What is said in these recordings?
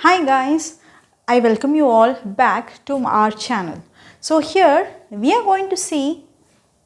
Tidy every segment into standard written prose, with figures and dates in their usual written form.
Hi guys, I welcome you all back to our channel. So here we are going to see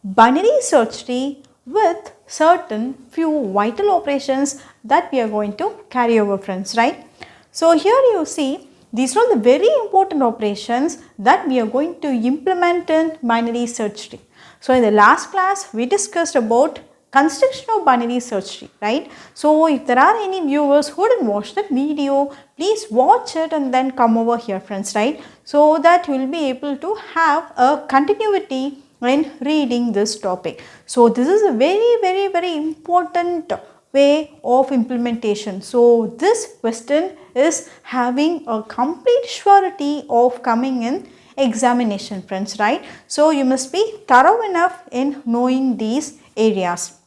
binary search tree with certain few vital operations that we are going to carry over, friends, right? So here you see these are the very important operations that we are going to implement in binary search tree. So in the last class we discussed about construction of binary search tree, right? So if there are any viewers who didn't watch that video, please watch it and then come over here, friends, right? So that you will be able to have a continuity in reading this topic. So this is a very important way of implementation. So this question is having a complete surety of coming in examination, friends, right? So you must be thorough enough in knowing these areas,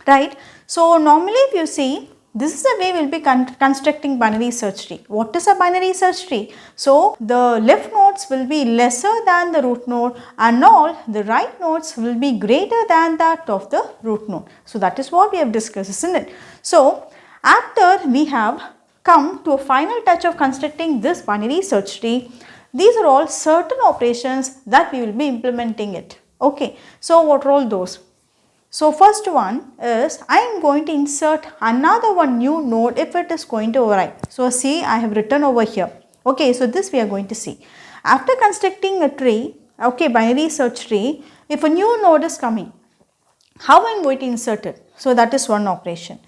right? So normally if you see, this is the way we will be constructing binary search tree. What is a binary search tree? So the left nodes will be lesser than the root node and all the right nodes will be greater than that of the root node. So that is what we have discussed, isn't it? So after we have come to a final touch of constructing this binary search tree, these are all certain operations that we will be implementing it. Okay, so what are all those? So first one is I am going to insert another one new node if it is going to override. So see, I have written over here. Okay, so this we are going to see. After constructing a tree, okay, binary search tree, if a new node is coming, how I am going to insert it? So that is one operation.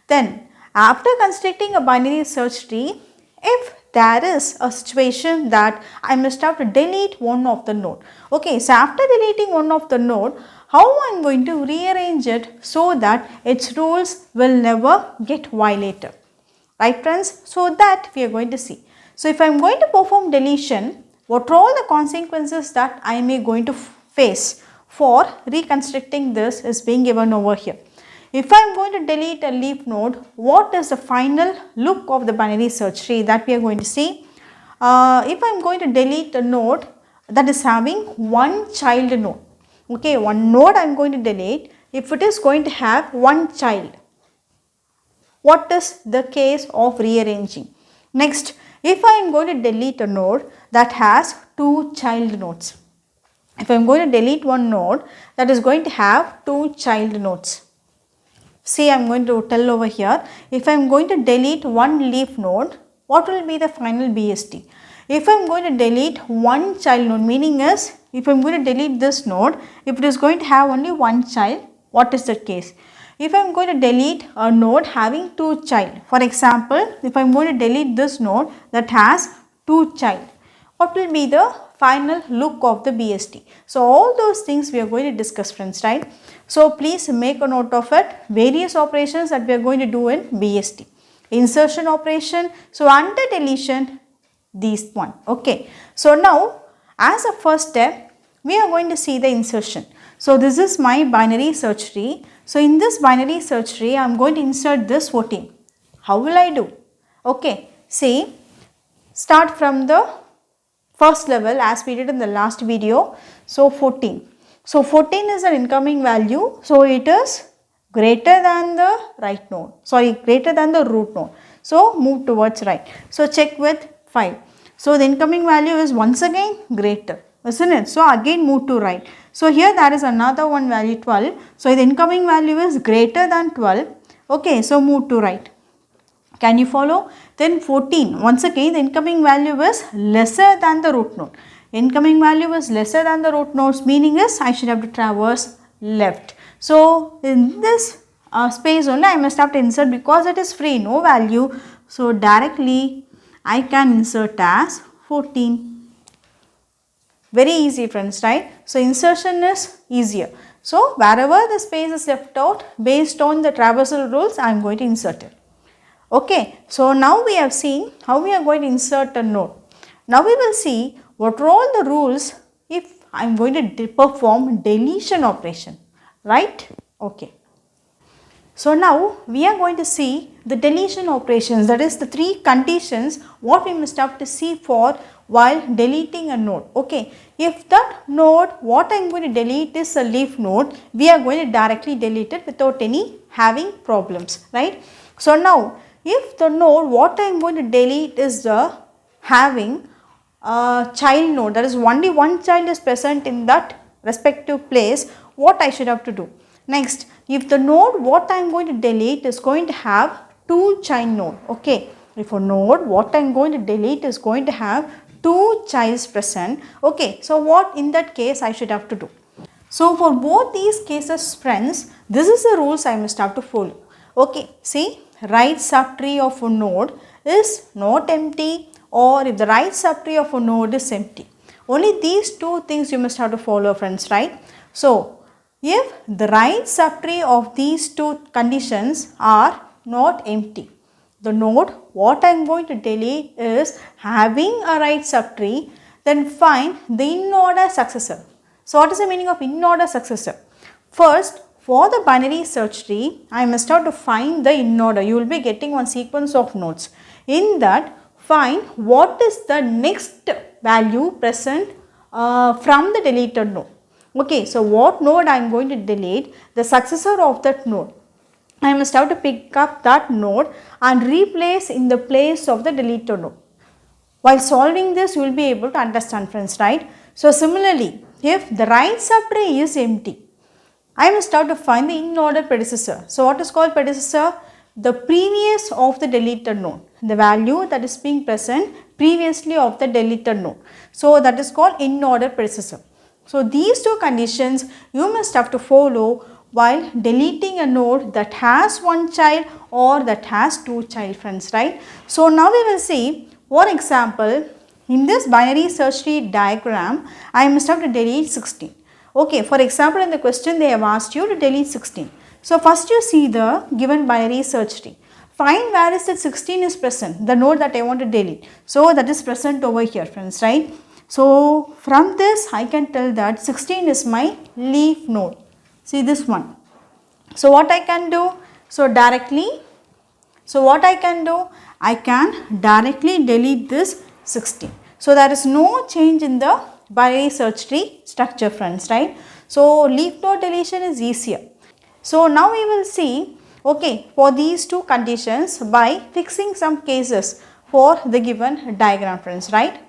Then after constructing a binary search tree, if there is a situation that I must have to delete one of the node. Okay, so after deleting one of the node, how I am going to rearrange it so that its rules will never get violated, right, friends? So that we are going to see. So if I am going to perform deletion, what are all the consequences that I may going to face for reconstructing this is being given over here. If I am going to delete a leaf node, what is the final look of the binary search tree that we are going to see? If I am going to delete a node that is having one child node, okay, one node I am going to delete, if it is going to have one child, what is the case of rearranging? Next, if I am going to delete a node that has two child nodes, if I am going to delete one node that is going to have two child nodes, see, I am going to tell over here, if I am going to delete one leaf node, what will be the final BST? If I am going to delete one child node, meaning is, if I am going to delete this node, if it is going to have only one child, what is the case? If I am going to delete a node having two child, for example, if I am going to delete this node that has two child, what will be the final look of the BST? So all those things we are going to discuss, friends, right? So please make a note of it. Various operations that we are going to do in BST. Insertion operation. So under deletion, these one. Okay. So now as a first step, we are going to see the insertion. So this is my binary search tree. So in this binary search tree, I am going to insert this 14. How will I do? Okay. See, start from the first level as we did in the last video. So 14. So 14 is an incoming value. So it is greater than the right node. Sorry, greater than the root node. So move towards right. So check with 5. So the incoming value is once again greater, isn't it? So again move to right. So here there is another one value 12. So the incoming value is greater than 12. Okay, so move to right. Can you follow? Then 14, once again the incoming value is lesser than the root node. Incoming value is lesser than the root nodes, meaning is I should have to traverse left. So in this space only I must have to insert because it is free, no value. So directly I can insert as 14. Very easy, friends, right? So insertion is easier. So wherever the space is left out based on the traversal rules, I am going to insert it. Okay, so now we have seen how we are going to insert a node. Now we will see what are all the rules if I am going to perform deletion operation, right? Okay. So now we are going to see the deletion operations, that is the three conditions what we must have to see for while deleting a node. Okay, if that node what I am going to delete is a leaf node, we are going to directly delete it without any having problems, right? So now if the node what I am going to delete is the having a child node, that is only one child is present in that respective place, what I should have to do. Next, if the node what I am going to delete is going to have two child node, okay, if a node what I am going to delete is going to have two childs present, okay, so what in that case I should have to do. So for both these cases friends, this is the rules I must have to follow. Okay, see, right subtree of a node is not empty, or if the right subtree of a node is empty. Only these two things you must have to follow friends, right? So if the right subtree of these two conditions are not empty, the node what I am going to delete is having a right subtree, then find the in-order successor. So what is the meaning of in-order successor? First, for the binary search tree, I must have to find the in-order. You will be getting one sequence of nodes. In that, find what is the next value present from the deleted node. Okay, so what node I am going to delete, the successor of that node. I must have to pick up that node and replace in the place of the deleted node. While solving this, you will be able to understand friends, right? So similarly, if the right subtree is empty, I must have to find the in-order predecessor. So what is called predecessor? The previous of the deleted node, the value that is being present previously of the deleted node. So that is called in-order predecessor. So these two conditions you must have to follow while deleting a node that has one child or that has two child friends, right? So now we will see, for example, in this binary search tree diagram, I must have to delete 16. Okay, for example, in the question they have asked you to delete 16. So first you see the given binary search tree. Find where is that 16 is present, the node that I want to delete. So that is present over here friends, right? So from this I can tell that 16 is my leaf node. See this one. So what I can do? So what I can do? I can directly delete this 16. So there is no change in the binary search tree structure friends, right? So leaf node deletion is easier. So now we will see, okay, for these two conditions by fixing some cases for the given diagram friends, right?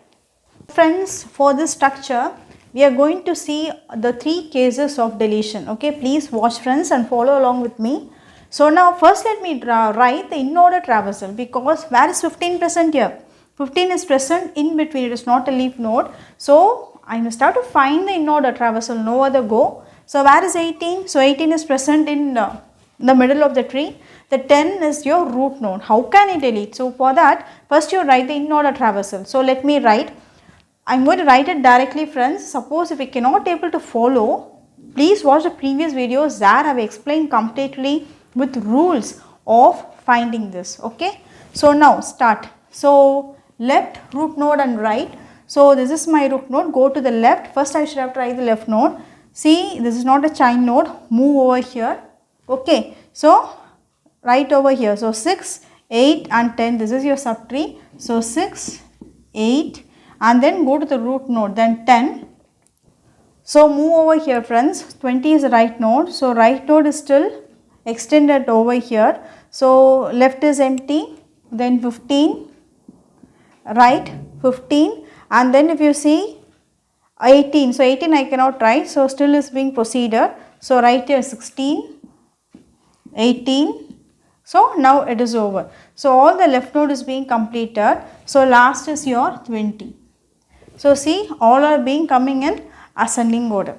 Friends, for this structure we are going to see the three cases of deletion. Okay, please watch friends and follow along with me. So now first let me write the in-order traversal, because where is 15 present here? 15 is present in between, it is not a leaf node. So I must have to find the in-order traversal, no other go. So where is 18? So 18 is present in the middle of the tree. The 10 is your root node. How can I delete? So for that, first you write the in-order traversal. So let me write. I am going to write it directly friends. Suppose if you cannot able to follow, please watch the previous videos that I have explained completely with rules of finding this. Okay. So now start. So left root node and right. So this is my root node. Go to the left. First I should have to write the left node. See, this is not a child node. Move over here. Okay. So right over here. So 6, 8 and 10. This is your subtree. So 6, 8. And then go to the root node, then 10. So move over here friends, 20 is the right node. So right node is still extended over here. So left is empty, then 15, right 15, and then if you see 18, so 18 I cannot write, so still is being proceeded. So write here 16, 18. So now it is over. So all the left node is being completed. So last is your 20. So see, all are being coming in ascending order.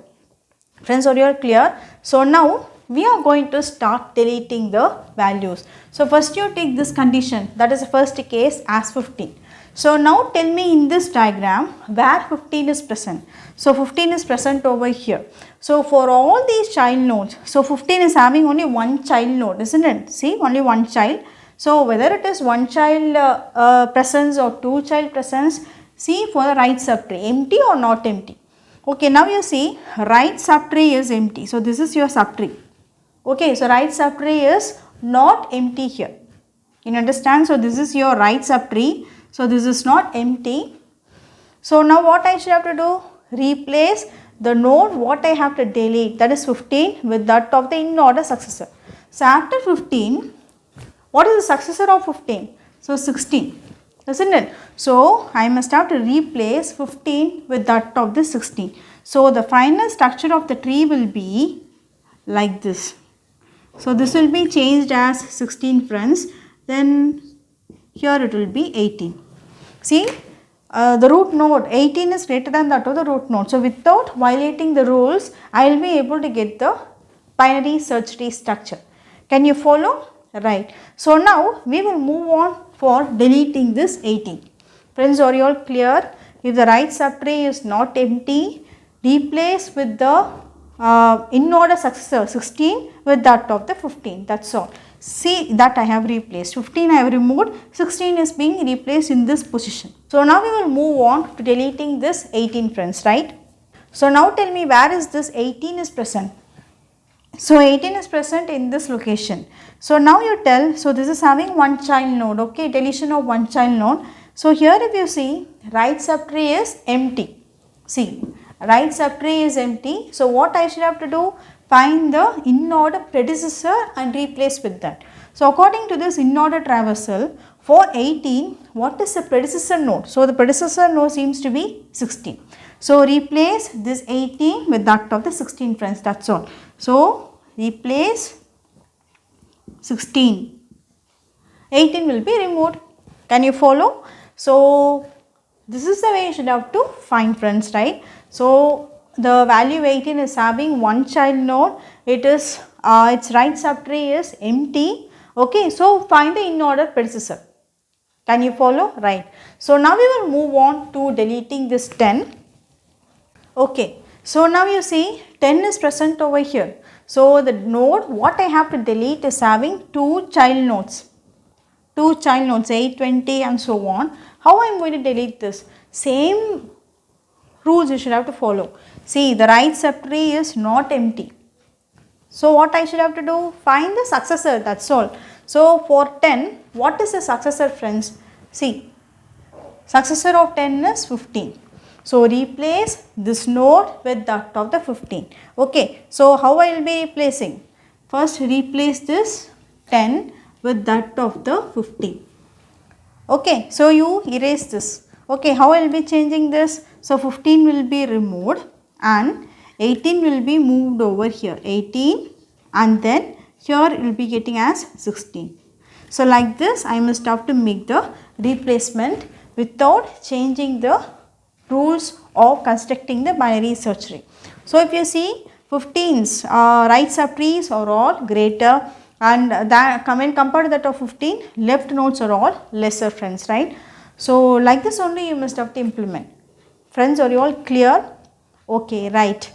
Friends, are you clear? So now we are going to start deleting the values. So first you take this condition, that is the first case as 15. So now tell me in this diagram where 15 is present. So 15 is present over here. So for all these child nodes, so 15 is having only one child node, isn't it? See, only one child. So whether it is one child presence or two child presence, see for the right subtree, empty or not empty. Okay, now you see right subtree is empty. So this is your subtree. Okay, so right subtree is not empty here. You understand? So this is your right subtree. So this is not empty. So now what I should have to do? Replace the node what I have to delete, that is 15, with that of the in order successor. So after 15, What is the successor of 15? So 16, isn't it? So I must have to replace 15 with that of the 16. So the final structure of the tree will be like this. So this will be changed as 16 friends. Then here it will be 18. See, the root node 18 is greater than that of the root node. So without violating the rules, I will be able to get the binary search tree structure. Can you follow? Right. So now we will move on for deleting this 18. Friends, are you all clear? If the right subtree is not empty, replace with the in order successor 16 with that of the 15. That's all. See that I have replaced. 15 I have removed, 16 is being replaced in this position. So now we will move on to deleting this 18 friends, right? So now tell me, where is this 18 is present? So 18 is present in this location. So now you tell, so this is having one child node, okay, deletion of one child node. So here if you see, right subtree is empty. See, right subtree is empty. So what I should have to do? Find the in-order predecessor and replace with that. So according to this in-order traversal, for 18, what is the predecessor node? So the predecessor node seems to be 16. So replace this 18 with that of the 16 friends, that's all. So replace 16. 18 will be removed. Can you follow? So this is the way you should have to find friends, right? So the value 18 is having one child node. It is its right subtree is empty. Okay, so find the in order predecessor. Can you follow? Right. So now we will move on to deleting this 10. Okay, so now you see 10 is present over here. So the node what I have to delete is having two child nodes. Two child nodes 8, 20 and so on. How I am going to delete this? Same rules you should have to follow. See, the right subtree is not empty. So what I should have to do? Find the successor, that's all. So for 10, what is the successor friends? See, successor of 10 is 15. So replace this node with that of the 15. Okay, so how I will be replacing? First replace this 10 with that of the 15. Okay, so you erase this. Okay, how I will be changing this? So 15 will be removed and 18 will be moved over here. 18 and then here it will be getting as 16. So like this I must have to make the replacement without changing the rules of constructing the binary search tree. So if you see 15's right subtrees are all greater and that when compared to that of 15, left nodes are all lesser friends, right? So like this only you must have to implement. Friends, are you all clear? Okay, right.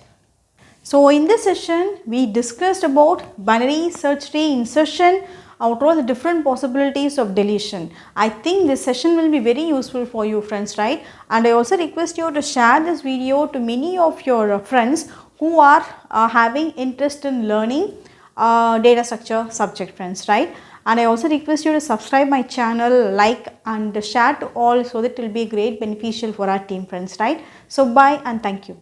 So in this session we discussed about binary search tree insertion, out of the different possibilities of deletion. I think this session will be very useful for you friends, right? And I also request you to share this video to many of your friends who are having interest in learning data structure subject friends, right? And I also request you to subscribe my channel, like and share to all so that it will be great beneficial for our team friends, right? So bye and thank you.